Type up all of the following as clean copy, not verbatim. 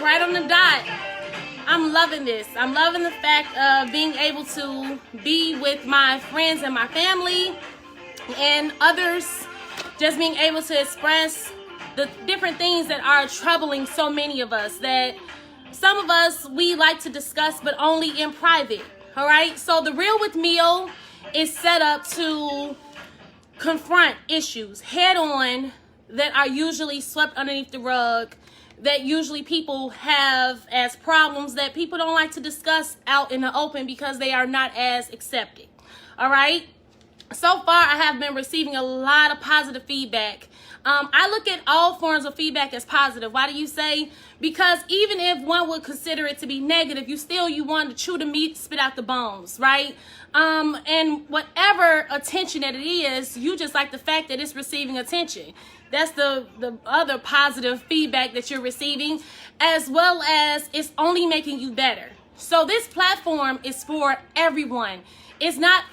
right on the dot. I'm loving this. I'm loving the fact of being able to be with my friends and my family and others, just being able to express the different things that are troubling so many of us, that some of us we like to discuss but only in private. All right, so the Real with Mill is set up to confront issues head on that are usually swept underneath the rug, that usually people have as problems that people don't like to discuss out in the open because they are not as accepted. All right, so far I have been receiving a lot of positive feedback. I look at all forms of feedback as positive. Why do you say? Because even if one would consider it to be negative, you want to chew the meat, spit out the bones, right? And whatever attention that it is, you just like the fact that it's receiving attention. That's the other positive feedback that you're receiving, as well as it's only making you better. So this platform is for everyone. It's not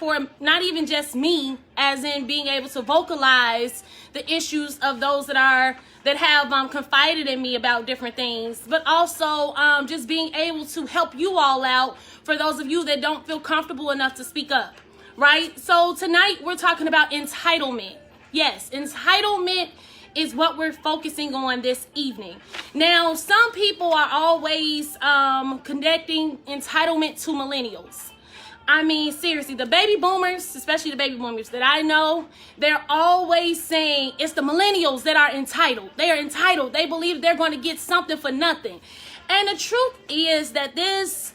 even just me, as in being able to vocalize the issues of those that have confided in me about different things, but also just being able to help you all out for those of you that don't feel comfortable enough to speak up, right? So tonight we're talking about entitlement. Yes, entitlement is what we're focusing on this evening. Now, some people are always connecting entitlement to millennials. I mean, seriously, the baby boomers, especially the baby boomers that I know, they're always saying it's the millennials that are entitled. They are entitled. They believe they're going to get something for nothing. And the truth is that this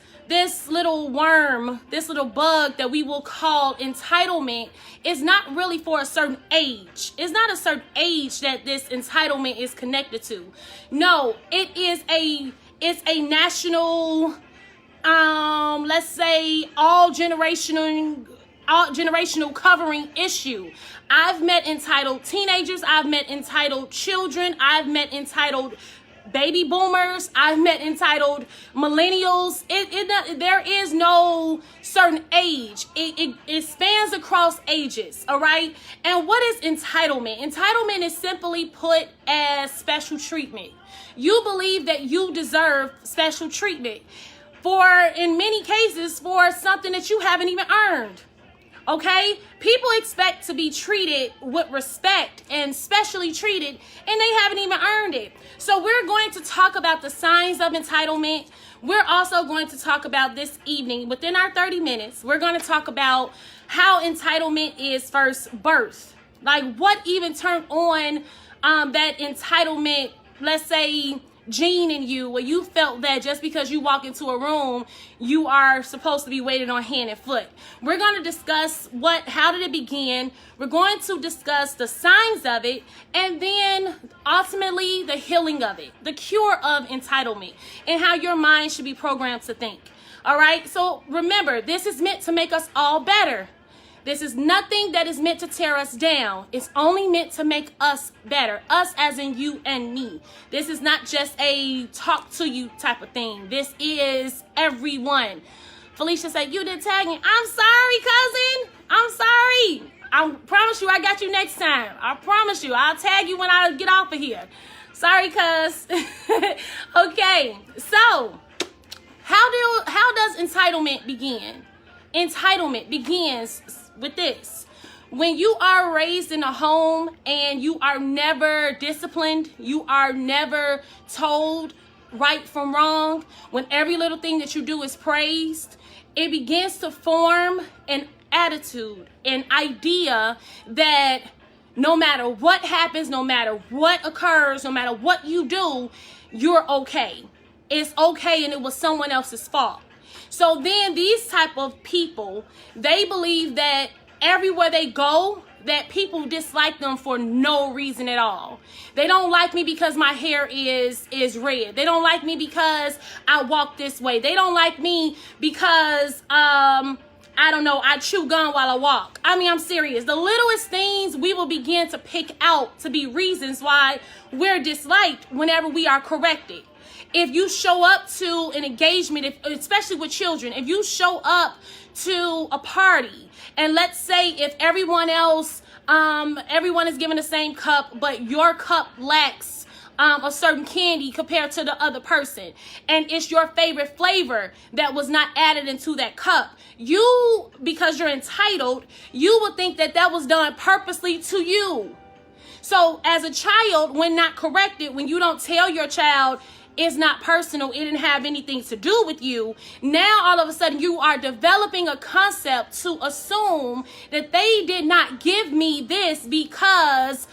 little worm, this little bug that we will call entitlement is not really for a certain age. It's not a certain age that this entitlement is connected to. No, it's a national, let's say all generational covering issue. I've met entitled teenagers, I've met entitled children, I've met entitled baby boomers, I've met entitled millennials. There is no certain age. It spans across ages, all right? And what is entitlement? Entitlement is simply put as special treatment. You believe that you deserve special treatment in many cases, for something that you haven't even earned. Okay? People expect to be treated with respect and specially treated, and they haven't even earned it. So we're going to talk about the signs of entitlement. We're also going to talk about this evening, within our 30 minutes, we're going to talk about how entitlement is first birthed. Like, what even turned on that entitlement, let's say, gene in you, where you felt that just because you walk into a room, you are supposed to be waiting on hand and foot. We're going to discuss how did it begin. We're going to discuss the signs of it, and then ultimately the healing of it, the cure of entitlement, and how your mind should be programmed to think. All right. So remember, this is meant to make us all better. This is nothing that is meant to tear us down. It's only meant to make us better. Us as in you and me. This is not just a talk to you type of thing. This is everyone. Felicia said, you did tag me. I'm sorry, cousin. I'm sorry. I promise you I got you next time. I promise you. I'll tag you when I get off of here. Sorry, cuz. Okay. So, how does entitlement begin? Entitlement begins with this. When you are raised in a home and you are never disciplined, you are never told right from wrong, when every little thing that you do is praised, it begins to form an attitude, an idea that no matter what happens, no matter what occurs, no matter what you do, you're okay. It's okay and it was someone else's fault. So then these type of people, they believe that everywhere they go, that people dislike them for no reason at all. They don't like me because my hair is red. They don't like me because I walk this way. They don't like me because, I don't know, I chew gum while I walk. I mean, I'm serious. The littlest things we will begin to pick out to be reasons why we're disliked whenever we are corrected. If you show up to an engagement, especially with children, if you show up to a party, and let's say if everyone else, everyone is given the same cup, but your cup lacks a certain candy compared to the other person, and it's your favorite flavor that was not added into that cup. You, because you're entitled, you will think that that was done purposely to you. So as a child, when not corrected, when you don't tell your child it's not personal, it didn't have anything to do with you, now all of a sudden you are developing a concept to assume that they did not give me this because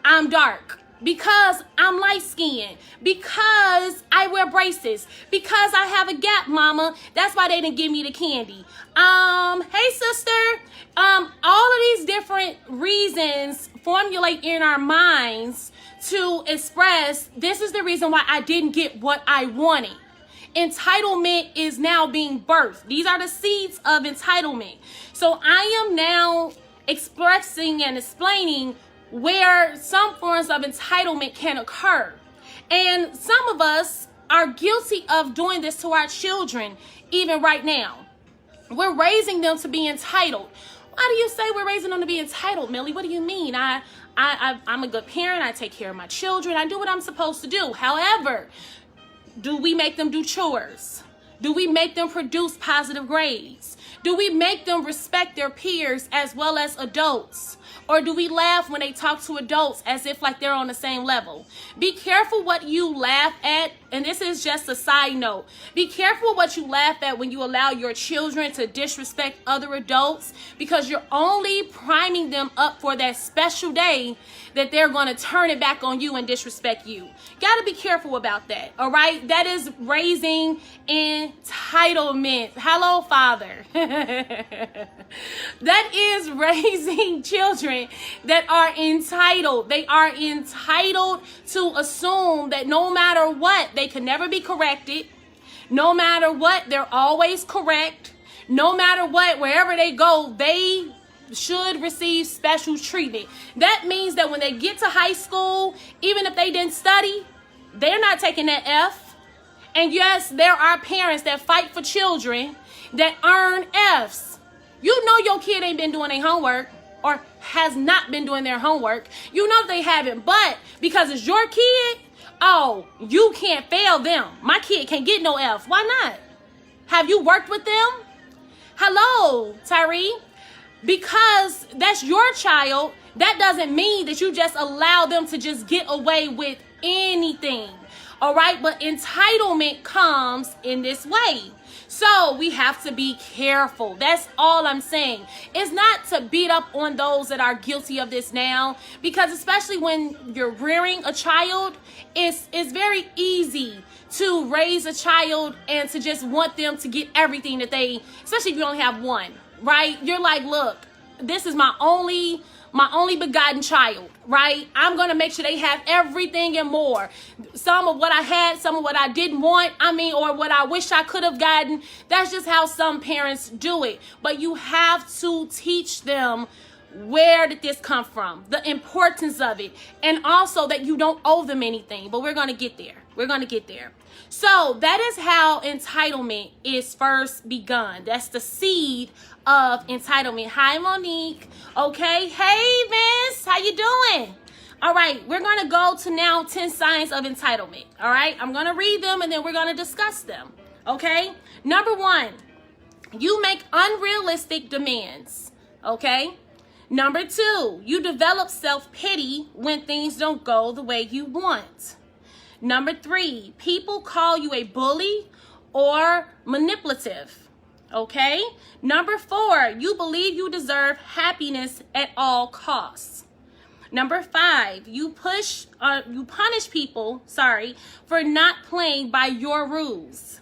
I'm dark, because I'm light-skinned, because I wear braces, because I have a gap, mama. That's why they didn't give me the candy. Hey, sister. All of these different reasons formulate in our minds to express, this is the reason why I didn't get what I wanted. Entitlement is now being birthed. These are the seeds of entitlement. So I am now expressing and explaining where some forms of entitlement can occur. And some of us are guilty of doing this to our children even right now. We're raising them to be entitled. Why do you say we're raising them to be entitled, Millie? What do you mean? I'm a good parent. I take care of my children. I do what I'm supposed to do. However, do we make them do chores? Do we make them produce positive grades? Do we make them respect their peers as well as adults? Or do we laugh when they talk to adults as if like they're on the same level? Be careful what you laugh at. And this is just a side note. Be careful what you laugh at when you allow your children to disrespect other adults, because you're only priming them up for that special day that they're going to turn it back on you and disrespect you. Got to be careful about that. All right. That is raising entitlement. Hello, Father. That is raising children that are entitled. They are entitled to assume that no matter what, they can never be corrected. No matter what, they're always correct. No matter what, wherever they go, they should receive special treatment. That means that when they get to high school, even if they didn't study, they're not taking that F. And yes, there are parents that fight for children that earn Fs. You know your kid ain't been doing their homework or has not been doing their homework. You know they haven't, but because it's your kid, oh, you can't fail them. My kid can't get no F. Why not? Have you worked with them? Hello, Tyree. Because that's your child, that doesn't mean that you just allow them to just get away with anything. All right, but entitlement comes in this way. So we have to be careful. That's all I'm saying. It's not to beat up on those that are guilty of this now, because especially when you're rearing a child, it's very easy to raise a child and to just want them to get everything that they, especially if you only have one, right? You're like, look, this is my only begotten child, right? I'm going to make sure they have everything and more. Some of what I had, some of what I didn't want, or what I wish I could have gotten. That's just how some parents do it. But you have to teach them, where did this come from? The importance of it. And also that you don't owe them anything. But we're going to get there. We're going to get there. So that is how entitlement is first begun. That's the seed of entitlement. Hi, Monique. Okay. Hey, Vince. How you doing? All right. We're going to go to now 10 signs of entitlement. All right. I'm going to read them and then we're going to discuss them. Okay. Number 1, you make unrealistic demands. Okay. Number 2, you develop self-pity when things don't go the way you want. Number 3, people call you a bully or manipulative. Okay. Number 4, you believe you deserve happiness at all costs. Number 5, you punish people, for not playing by your rules.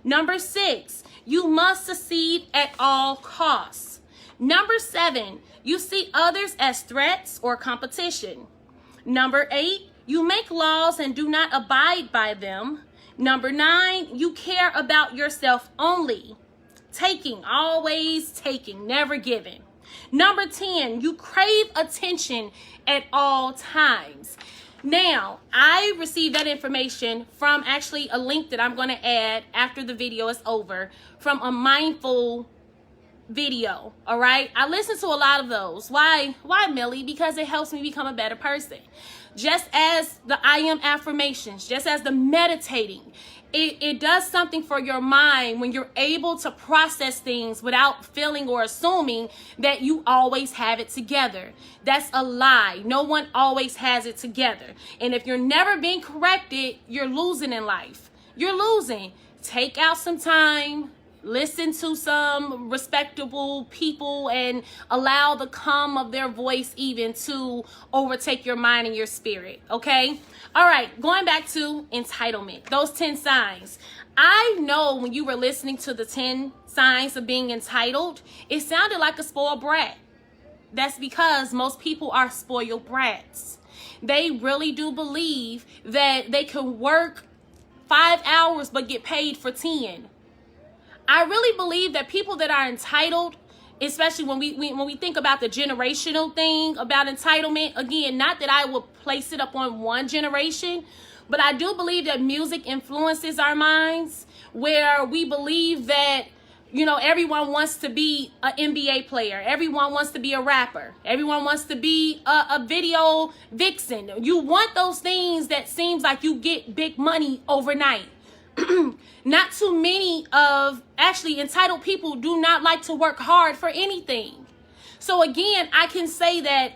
Number 6, you must succeed at all costs. Number 7, you see others as threats or competition. Number 8, you make laws and do not abide by them. Number 9, you care about yourself only. Taking, always taking, never giving. Number 10, you crave attention at all times. Now, I received that information from actually a link that I'm going to add after the video is over from a mindful video. All right. I listen to a lot of those. Why, Millie? Because it helps me become a better person. just as the I am affirmations, just as the meditating, it does something for your mind when you're able to process things without feeling or assuming that you always have it together. That's a lie. No one always has it together. And if you're never being corrected, you're losing in life. You're losing. Take out some time. Listen to some respectable people and allow the calm of their voice even to overtake your mind and your spirit, okay? All right, going back to entitlement, those 10 signs. I know when you were listening to the 10 signs of being entitled, it sounded like a spoiled brat. That's because most people are spoiled brats. They really do believe that they can work 5 hours but get paid for 10. I really believe that people that are entitled, especially when we think about the generational thing about entitlement, again, not that I would place it up on one generation, but I do believe that music influences our minds, where we believe that, you know, everyone wants to be an NBA player. Everyone wants to be a rapper. Everyone wants to be a video vixen. You want those things that seems like you get big money overnight. Not too many of actually entitled people do not like to work hard for anything. So again, I can say that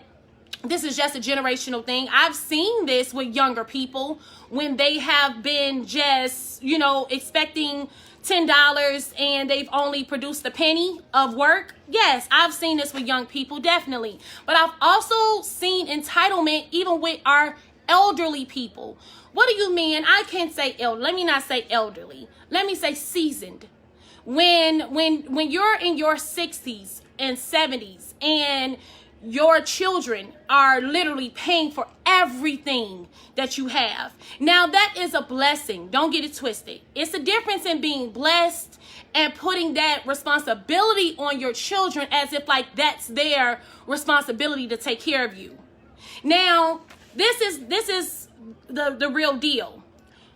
this is just a generational thing. I've seen this with younger people when they have been just, you know, expecting $10 and they've only produced a penny of work. Yes, I've seen this with young people, definitely. But I've also seen entitlement even with our elderly people. What do you mean? I can't say elderly. Let me not say elderly. Let me say seasoned. When you're in your 60s and 70s and your children are literally paying for everything that you have. Now that is a blessing. Don't get it twisted. It's a difference in being blessed and putting that responsibility on your children as if like that's their responsibility to take care of you. Now, this is the real deal.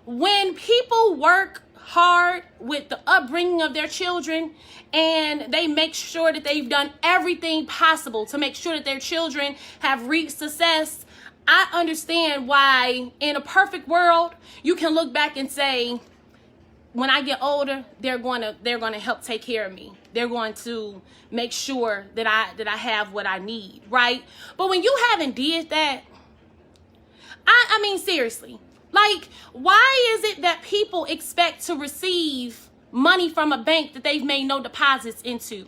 When people work hard with the upbringing of their children and they make sure that they've done everything possible to make sure that their children have reached success, I understand why in a perfect world you can look back and say, when I get older, they're going to help take care of me. They're going to make sure that I have what I need, right? But when you haven't did that, I mean, seriously, like, why is it that people expect to receive money from a bank that they've made no deposits into?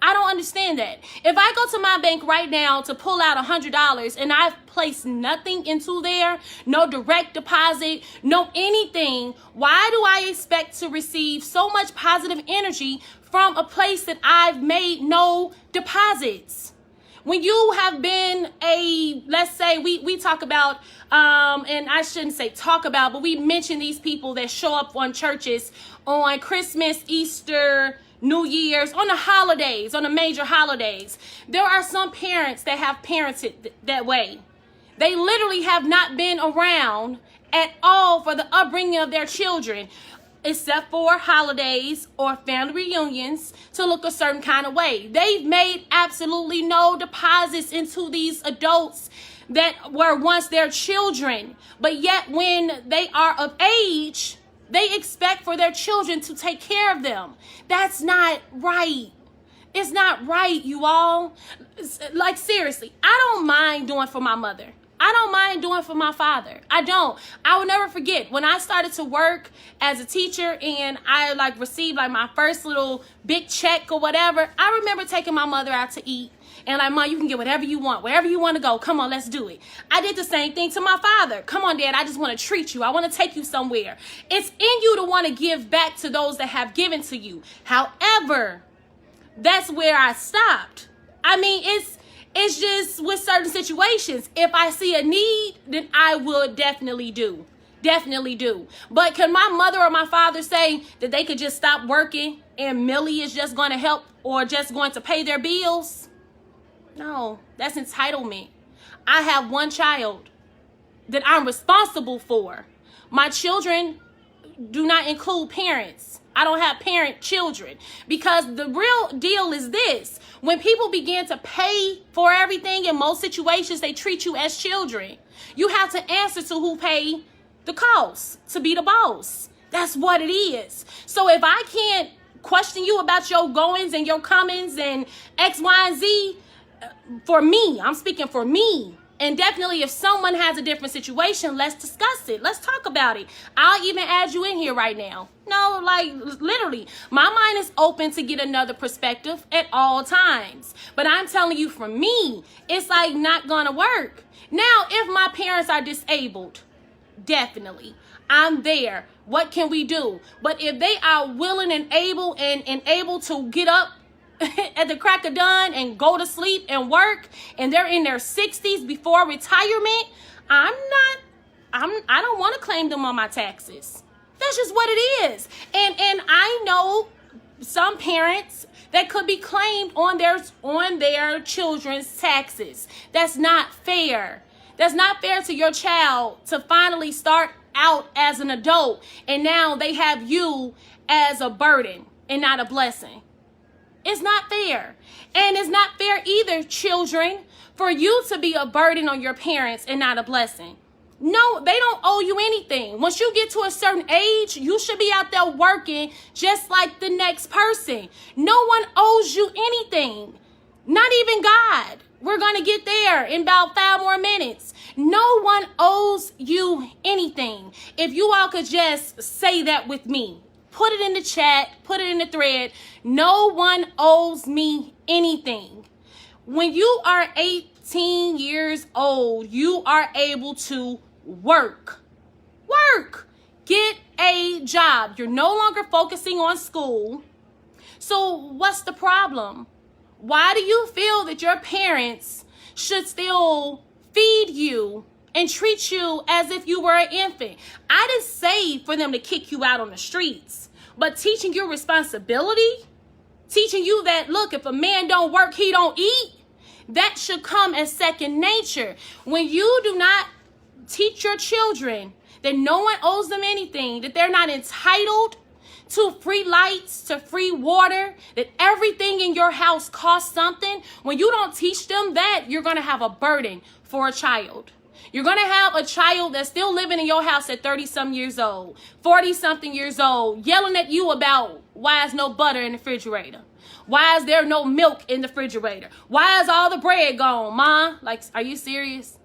I don't understand that. If I go to my bank right now to pull out $100 and I've placed nothing into there, no direct deposit, no anything, why do I expect to receive so much positive energy from a place that I've made no deposits? When you have been let's say we talk about, and I shouldn't say talk about, but we mention these people that show up on churches on Christmas, Easter, New Year's, on the holidays, on the major holidays. There are some parents that have parented that way. They literally have not been around at all for the upbringing of their children, except for holidays or family reunions, to look a certain kind of way. They've made absolutely no deposits into these adults that were once their children. But yet when they are of age, they expect for their children to take care of them. That's not right. It's not right, you all. Like, seriously, I don't mind doing for my mother. I don't mind doing for my father. I don't. I will never forget when I started to work as a teacher and I received my first little big check or whatever. I remember taking my mother out to eat and Mom, you can get whatever you want, wherever you want to go. Come on, let's do it. I did the same thing to my father. Come on, Dad, I just want to treat you. I want to take you somewhere. It's in you to want to give back to those that have given to you. However, that's where I stopped. I mean, it's just with certain situations. If I see a need, then I will definitely do. Definitely do. But can my mother or my father say that they could just stop working and Millie is just going to help or just going to pay their bills? No, that's entitlement. I have one child that I'm responsible for. My children do not include parents. I don't have parent children, because the real deal is this. When people begin to pay for everything, in most situations, they treat you as children. You have to answer to who paid the cost to be the boss. That's what it is. So if I can't question you about your goings and your comings and X, Y, and Z, for me, I'm speaking for me. And definitely if someone has a different situation, let's discuss it. Let's talk about it. I'll even add you in here right now. No, like literally, my mind is open to get another perspective at all times. But I'm telling you, for me, it's like not gonna work. Now, if my parents are disabled, definitely, I'm there. What can we do? But if they are willing and able to get up at the crack of dawn and go to sleep and work, and they're in their 60s before retirement, I don't want to claim them on my taxes. That's just what it is. And I know some parents that could be claimed on their children's taxes. That's not fair. That's not fair to your child to finally start out as an adult and now they have you as a burden and not a blessing. It's not fair. And it's not fair either, children, for you to be a burden on your parents and not a blessing. No, they don't owe you anything. Once you get to a certain age, you should be out there working just like the next person. No one owes you anything. Not even God. We're going to get there in about 5 more minutes. No one owes you anything. If you all could just say that with me. Put it in the chat. Put it in the thread. No one owes me anything. When you are 18 years old, you are able to work. Get a job. You're no longer focusing on school. So what's the problem? Why do you feel that your parents should still feed you and treat you as if you were an infant? I didn't say for them to kick you out on the streets, but teaching you responsibility, teaching you that, look, if a man don't work, he don't eat, that should come as second nature. When you do not teach your children that no one owes them anything, that they're not entitled to free lights, to free water, that everything in your house costs something, when you don't teach them that, you're going to have a burden for a child. You're going to have a child that's still living in your house at 30-some years old, 40-something years old, yelling at you about why is no butter in the refrigerator? Why is there no milk in the refrigerator? Why is all the bread gone, Ma? Like, are you serious?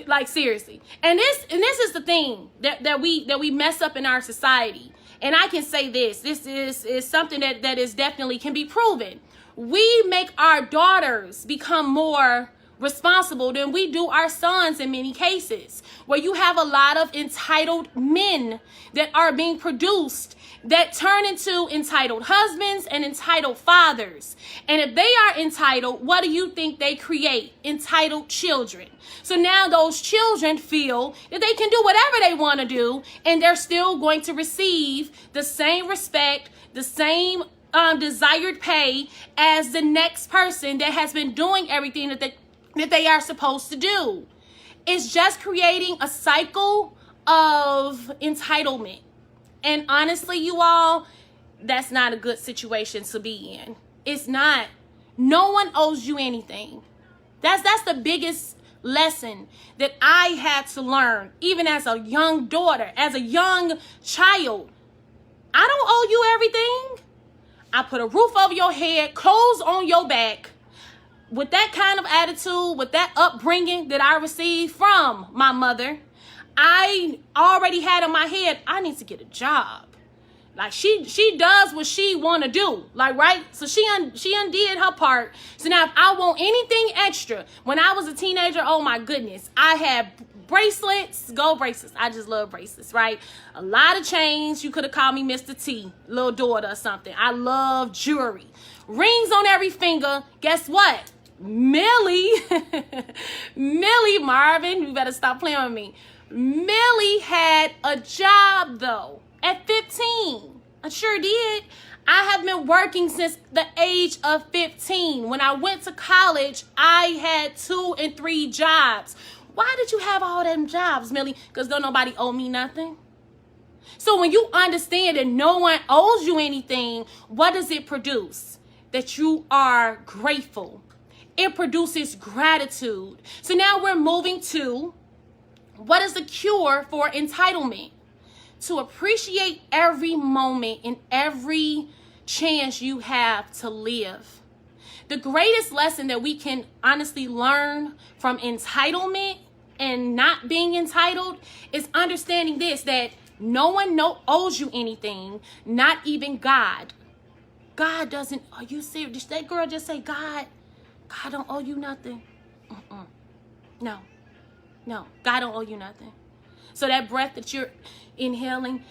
Like, seriously. And this is the thing that we mess up in our society. And I can say this is something that is definitely can be proven. We make our daughters become more responsible than we do our sons in many cases, where you have a lot of entitled men that are being produced that turn into entitled husbands and entitled fathers. And if they are entitled, what do you think they create? Entitled children. So now those children feel that they can do whatever they want to do, and they're still going to receive the same respect, the same desired pay as the next person that has been doing everything that they are supposed to do. It's just creating a cycle of entitlement. And honestly, you all, that's not a good situation to be in. It's not. No one owes you anything. That's the biggest lesson that I had to learn, even as a young daughter, as a young child. I don't owe you everything. I put a roof over your head, clothes on your back. With that kind of attitude, with that upbringing that I received from my mother, I already had in my head, I need to get a job. Like she does what she want to do, like, right? So she undid her part. So now if I want anything extra, when I was a teenager, oh my goodness, I had bracelets, gold bracelets. I just love bracelets, right? A lot of chains. You could have called me Mr. T, little daughter or something. I love jewelry. Rings on every finger. Guess what? Millie Marvin, you better stop playing with me. Millie had a job though at 15. I sure did. I have been working since the age of 15. When I went to college, I had 2 and 3 jobs. Why did you have all them jobs, Millie? Because don't nobody owe me nothing. So when you understand that no one owes you anything, what does it produce? That you are grateful. It produces gratitude. So now we're moving to What is the cure for entitlement? To appreciate every moment and every chance you have to live. The greatest lesson that we can honestly learn from entitlement and not being entitled is understanding this, that no one owes you anything, not even God. God doesn't. Are you serious? Did that girl just say God don't owe you nothing? No, God don't owe you nothing. So that breath that you're inhaling,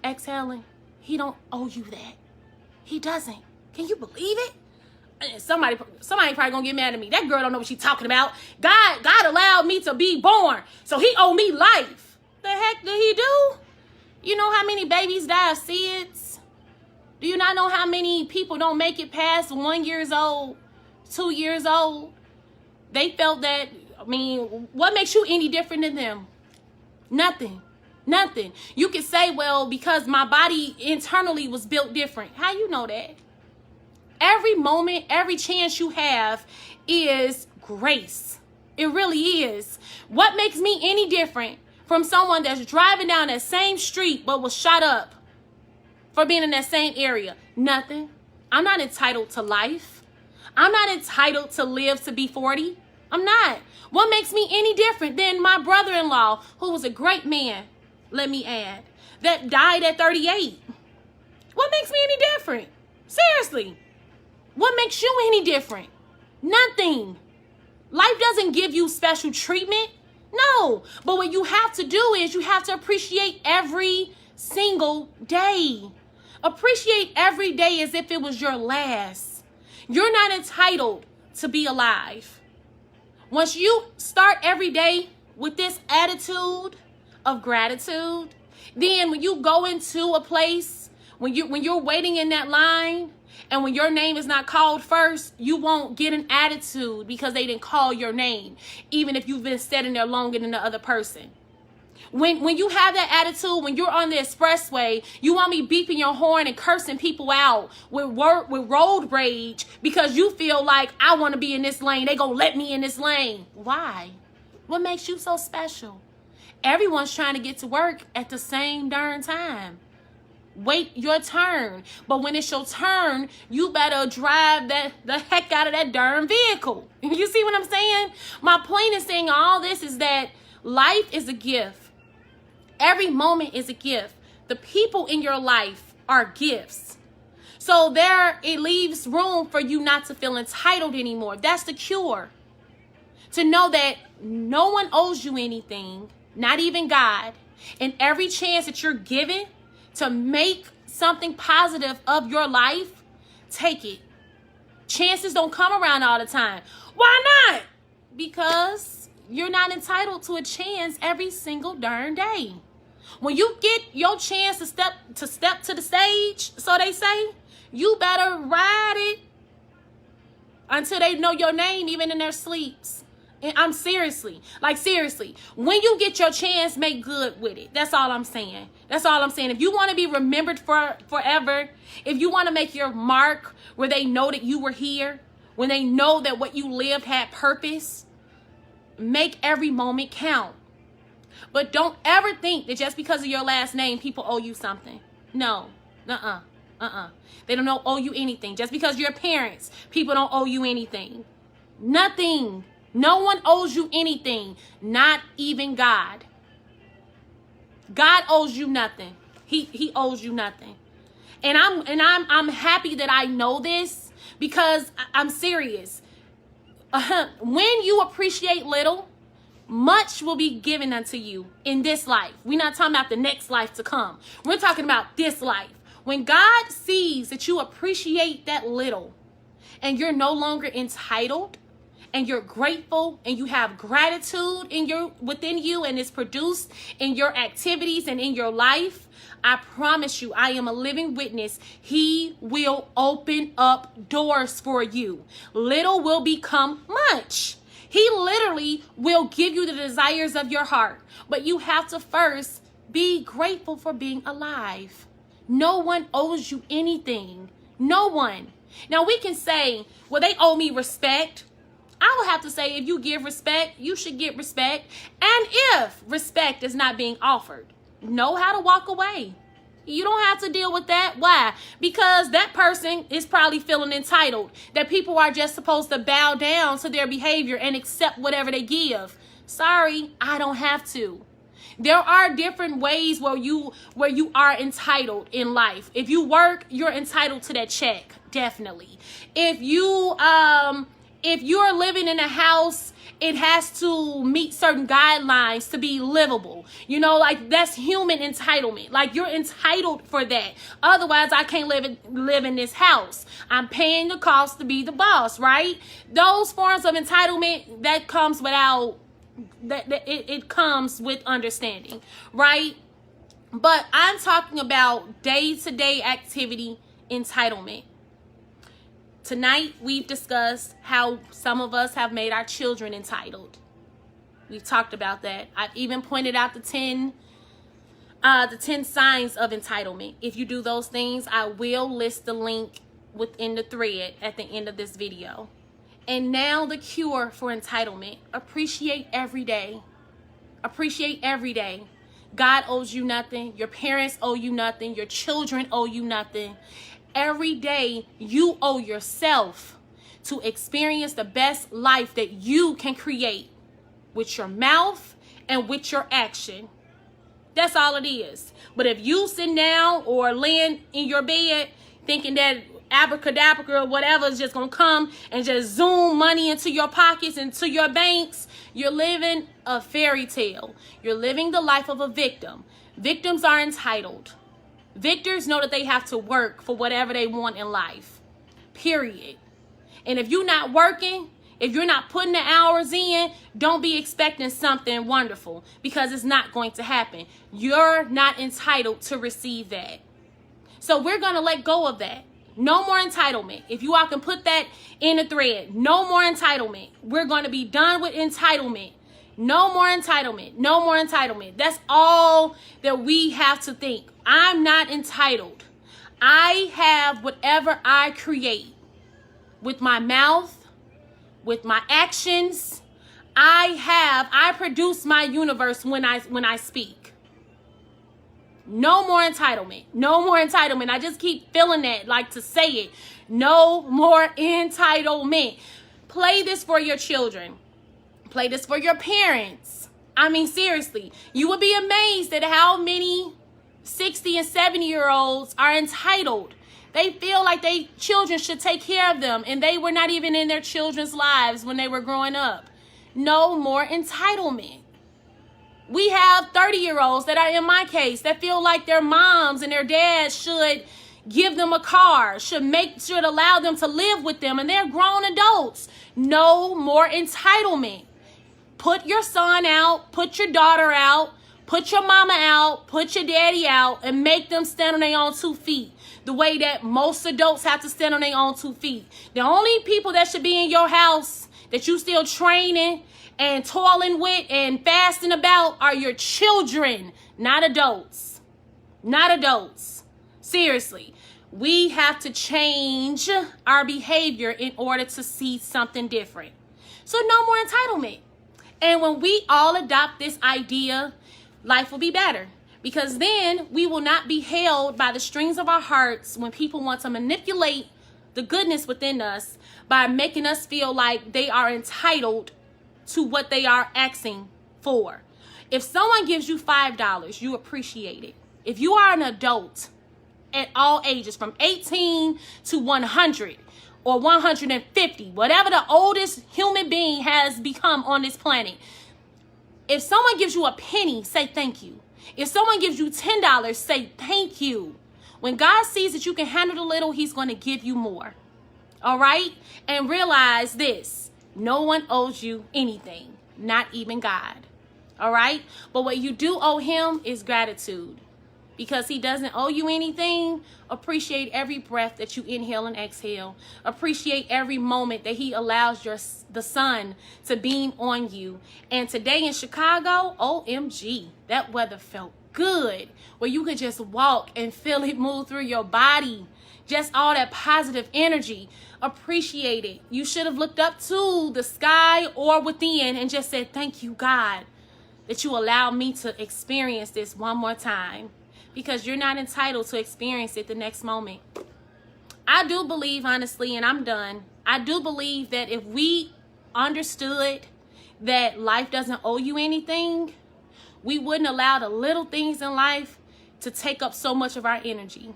exhaling, he don't owe you that. He doesn't. Can you believe it? Somebody probably gonna get mad at me. That girl don't know what she's talking about. God allowed me to be born, so he owe me life. The heck did he do? You know how many babies die of SIDS? Do you not know how many people don't make it past 1 year old, 2 years old? They felt that, what makes you any different than them? Nothing. You could say, well, because my body internally was built different. How you know that? Every moment, every chance you have is grace. It really is. What makes me any different from someone that's driving down that same street but was shot up for being in that same area? Nothing. I'm not entitled to life. I'm not entitled to live to be 40. I'm not. What makes me any different than my brother-in-law, who was a great man, let me add, that died at 38? What makes me any different? Seriously. What makes you any different? Nothing. Life doesn't give you special treatment. No. But what you have to do is you have to appreciate every single day. Appreciate every day as if it was your last. You're not entitled to be alive. Once you start every day with this attitude of gratitude, then when you go into a place, when you're waiting in that line, and when your name is not called first, you won't get an attitude because they didn't call your name, even if you've been sitting there longer than the other person. When you have that attitude, when you're on the expressway, you want me beeping your horn and cursing people out with road rage because you feel like, I want to be in this lane. They gonna let me in this lane. Why? What makes you so special? Everyone's trying to get to work at the same darn time. Wait your turn. But when it's your turn, you better drive the heck out of that darn vehicle. You see what I'm saying? My point in saying all this is that life is a gift. Every moment is a gift. The people in your life are gifts. So it leaves room for you not to feel entitled anymore. That's the cure. To know that no one owes you anything, not even God. And every chance that you're given to make something positive of your life, take it. Chances don't come around all the time. Why not? Because you're not entitled to a chance every single darn day. When you get your chance to step to the stage, so they say, you better ride it until they know your name, even in their sleeps. And I'm seriously, when you get your chance, make good with it. That's all I'm saying. If you want to be remembered forever, if you want to make your mark where they know that you were here, when they know that what you lived had purpose, make every moment count. But don't ever think that just because of your last name, people owe you something. No. They don't owe you anything. Just because you're parents, people don't owe you anything. Nothing. No one owes you anything, not even God. God owes you nothing. He owes you nothing. And I'm happy that I know this because I'm serious. When you appreciate little, much will be given unto you in this life. We're not talking about the next life to come. We're talking about this life. When God sees that you appreciate that little and you're no longer entitled, and you're grateful and you have gratitude within you and it's produced in your activities and in your life, I promise you, I am a living witness. He will open up doors for you. Little will become much. He literally will give you the desires of your heart. But you have to first be grateful for being alive. No one owes you anything. No one. Now we can say, well, they owe me respect. I would have to say, if you give respect, you should get respect. And if respect is not being offered, know how to walk away. You don't have to deal with that. Why? Because that person is probably feeling entitled, that people are just supposed to bow down to their behavior and accept whatever they give. Sorry, I don't have to. There are different ways where you are entitled in life. If you work, you're entitled to that check, definitely. If you're living in a house, it has to meet certain guidelines to be livable. You know, like, that's human entitlement. Like, you're entitled for that. Otherwise, I can't live in this house. I'm paying the cost to be the boss, right? Those forms of entitlement, that comes without, it comes with understanding, right? But I'm talking about day-to-day activity entitlement. Tonight, we've discussed how some of us have made our children entitled. We've talked about that. I've even pointed out the 10 signs of entitlement. If you do those things, I will list the link within the thread at the end of this video. And now the cure for entitlement. Appreciate every day. Appreciate every day. God owes you nothing. Your parents owe you nothing. Your children owe you nothing. Every day you owe yourself to experience the best life that you can create with your mouth and with your action. That's all it is. But if you sit down or laying in your bed thinking that abracadabra or whatever is just going to come and just zoom money into your pockets, into your banks, you're living a fairy tale. You're living the life of a victim. Victims are entitled. Victors know that they have to work for whatever they want in life, period. And if you're not working, if you're not putting the hours in, don't be expecting something wonderful, because it's not going to happen. You're not entitled to receive that. So we're going to let go of that. No more entitlement. If you all can put that in the thread, no more entitlement. We're going to be done with entitlement. No more entitlement. No more entitlement. That's all that we have to think. I'm not entitled. I have whatever I create with my mouth, with my actions. I produce my universe when I speak. No more entitlement. No more entitlement. I just keep feeling that, like, to say it. No more entitlement. Play this for your children. Play this for your parents. I mean, seriously, you would be amazed at how many 60 and 70-year-olds are entitled. They feel like their children should take care of them, and they were not even in their children's lives when they were growing up. No more entitlement. We have 30-year-olds that are, in my case, that feel like their moms and their dads should give them a car, should allow them to live with them, and they're grown adults. No more entitlement. Put your son out, put your daughter out, put your mama out, put your daddy out, and make them stand on their own 2 feet. The way that most adults have to stand on their own 2 feet. The only people that should be in your house that you still training and toiling with and fasting about are your children, not adults. Not adults. Seriously. We have to change our behavior in order to see something different. So no more entitlement. And when we all adopt this idea, life will be better. Because then we will not be held by the strings of our hearts when people want to manipulate the goodness within us by making us feel like they are entitled to what they are asking for. If someone gives you $5, you appreciate it. If you are an adult at all ages, from 18 to 100 or 150, whatever the oldest human being has become on this planet, if someone gives you a penny, say thank you. If someone gives you $10, say thank you. When God sees that you can handle the little, he's going to give you more. All right? And realize this. No one owes you anything, not even God. All right? But what you do owe him is gratitude. Because he doesn't owe you anything, appreciate every breath that you inhale and exhale. Appreciate every moment that he allows the sun to beam on you. And today in Chicago, OMG, that weather felt good, where you could just walk and feel it move through your body. Just all that positive energy. Appreciate it. You should have looked up to the sky or within and just said, thank you, God, that you allowed me to experience this one more time, because you're not entitled to experience it the next moment. I do believe, honestly, and I'm done, I do believe that if we understood that life doesn't owe you anything, we wouldn't allow the little things in life to take up so much of our energy.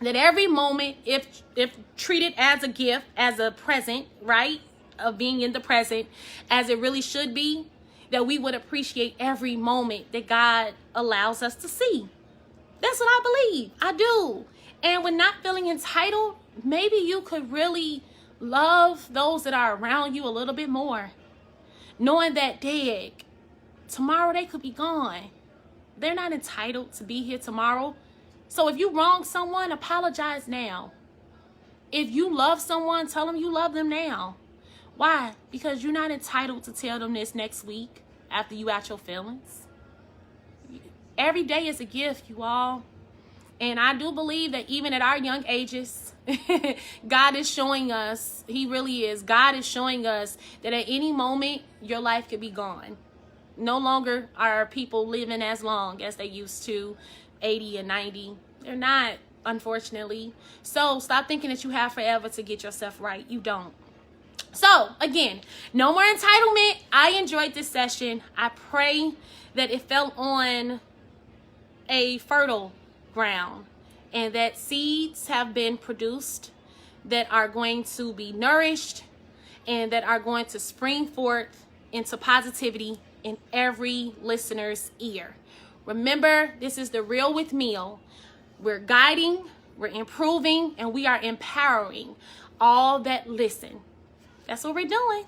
That every moment, if treated as a gift, as a present, right, of being in the present, as it really should be, that we would appreciate every moment that God allows us to see. That's what I believe. I do. And when not feeling entitled, maybe you could really love those that are around you a little bit more. Knowing that, tomorrow they could be gone. They're not entitled to be here tomorrow. So if you wrong someone, apologize now. If you love someone, tell them you love them now. Why? Because you're not entitled to tell them this next week after you out your feelings. Every day is a gift, you all. And I do believe that even at our young ages, God is showing us, he really is, God is showing us that at any moment, your life could be gone. No longer are people living as long as they used to, 80 and 90. They're not, unfortunately. So stop thinking that you have forever to get yourself right. You don't. So again, no more entitlement. I enjoyed this session. I pray that it fell on a fertile ground and that seeds have been produced that are going to be nourished and that are going to spring forth into positivity in every listener's ear. Remember, this is The Real with Mill. We're guiding, we're improving, and we are empowering all that listen. That's what we're doing.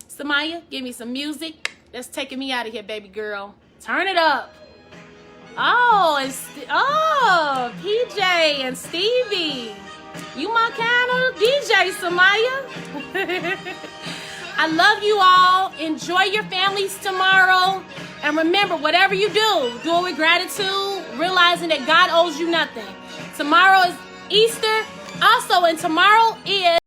Samaya, give me some music. That's taking me out of here, baby girl. Turn it up. Oh, PJ and Stevie. You my kind of DJ, Samaya. I love you all. Enjoy your families tomorrow. And remember, whatever you do it with gratitude, realizing that God owes you nothing. Tomorrow is Easter. Also, and tomorrow is